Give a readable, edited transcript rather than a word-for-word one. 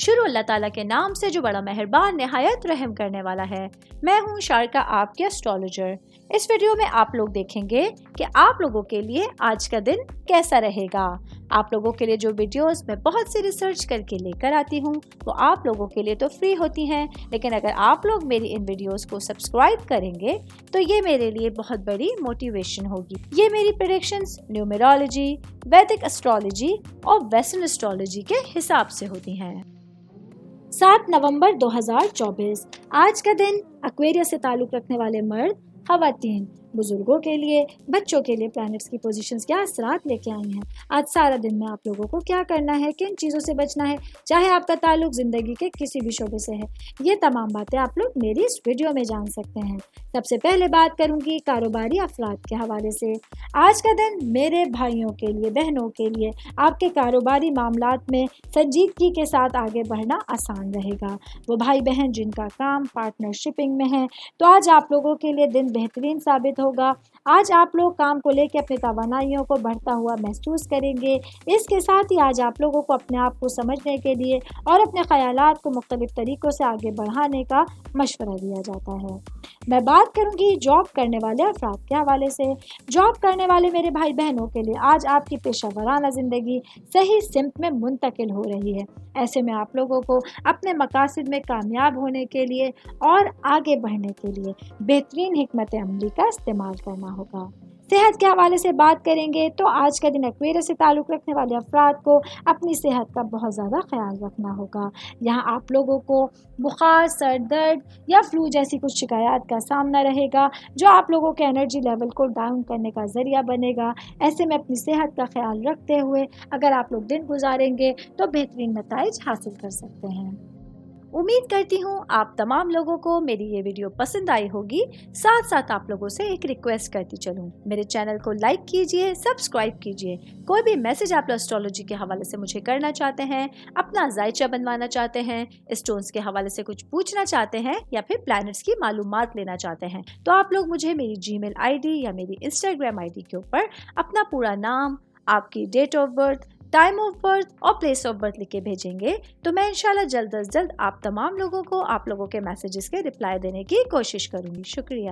شروع اللہ تعالیٰ کے نام سے جو بڑا مہربان نہایت رحم کرنے والا ہے۔ میں ہوں شارکا، آپ کے اسٹرالوجر۔ اس ویڈیو میں آپ لوگ دیکھیں گے کہ آپ لوگوں کے لیے آج کا دن کیسا رہے گا۔ آپ لوگوں کے لیے جو ویڈیوز میں بہت سی ریسرچ کر کے لے کر آتی ہوں وہ آپ لوگوں کے لیے تو فری ہوتی ہیں، لیکن اگر آپ لوگ میری ان ویڈیوز کو سبسکرائب کریں گے تو یہ میرے لیے بہت بڑی موٹیویشن ہوگی۔ یہ میری پریڈکشنز نیومرولوجی، ویدک اسٹرالوجی اور ویسٹرن اسٹرالوجی کے حساب سے ہوتی ہیں۔ 7 نومبر 2024 آج کا دن ایکویرس سے تعلق رکھنے والے مرد، خواتین، بزرگوں کے لیے، بچوں کے لیے پلانٹس کی پوزیشنز کیا اثرات لے کے آئی ہیں۔ آج سارا دن میں آپ لوگوں کو کیا کرنا ہے، کن چیزوں سے بچنا ہے، چاہے آپ کا تعلق زندگی کے کسی بھی شعبے سے ہے، یہ تمام باتیں آپ لوگ میری اس ویڈیو میں جان سکتے ہیں۔ سب سے پہلے بات کروں گی کاروباری افراد کے حوالے سے۔ آج کا دن میرے بھائیوں کے لیے، بہنوں کے لیے آپ کے کاروباری معاملات میں سنجیدگی کے ساتھ آگے بڑھنا آسان رہے گا۔ وہ بھائی بہن جن کا کام پارٹنرشپنگ میں ہے تو آج آپ لوگوں کے لیے دن بہترین ثابت ہوگا۔ آج آپ لوگ کام کو لے کے اپنی توانائیوں کو بڑھتا ہوا محسوس کریں گے۔ اس کے ساتھ ہی آج آپ لوگوں کو اپنے آپ کو سمجھنے کے لیے اور اپنے خیالات کو مختلف طریقوں سے آگے بڑھانے کا مشورہ دیا جاتا ہے۔ میں بات کروں گی جاب کرنے والے افراد کے حوالے سے۔ جاب کرنے والے میرے بھائی بہنوں کے لیے آج آپ کی پیشہ ورانہ زندگی صحیح سمت میں منتقل ہو رہی ہے۔ ایسے میں آپ لوگوں کو اپنے مقاصد میں کامیاب ہونے کے لیے اور آگے بڑھنے کے لیے بہترین حکمت عملی کا استعمال کرنا ہوگا۔ صحت کے حوالے سے بات کریں گے تو آج کا دن ایکویرس سے تعلق رکھنے والے افراد کو اپنی صحت کا بہت زیادہ خیال رکھنا ہوگا۔ یہاں آپ لوگوں کو بخار، سر درد یا فلو جیسی کچھ شکایات کا سامنا رہے گا جو آپ لوگوں کے انرجی لیول کو ڈاؤن کرنے کا ذریعہ بنے گا۔ ایسے میں اپنی صحت کا خیال رکھتے ہوئے اگر آپ لوگ دن گزاریں گے تو بہترین نتائج حاصل کر سکتے ہیں۔ امید کرتی ہوں آپ تمام لوگوں کو میری یہ ویڈیو پسند آئی ہوگی۔ ساتھ ساتھ آپ لوگوں سے ایک ریکویسٹ کرتی چلوں، میرے چینل کو لائک کیجئے، سبسکرائب کیجئے۔ کوئی بھی میسج آپ اسٹرالوجی کے حوالے سے مجھے کرنا چاہتے ہیں، اپنا ذائچہ بنوانا چاہتے ہیں، اسٹونز کے حوالے سے کچھ پوچھنا چاہتے ہیں یا پھر پلانٹس کی معلومات لینا چاہتے ہیں تو آپ لوگ مجھے میری جی میل آئی ڈی یا میری انسٹاگرام آئی ڈی کے اوپر اپنا پورا نام، آپ کی date of birth, time of birth اور پلیس آف برتھ لکھ کے بھیجیں گے تو میں انشاءاللہ جلد از جلد آپ تمام لوگوں کو آپ لوگوں کے میسیجز کے رپلائی دینے کی کوشش کروں گی۔ شکریہ۔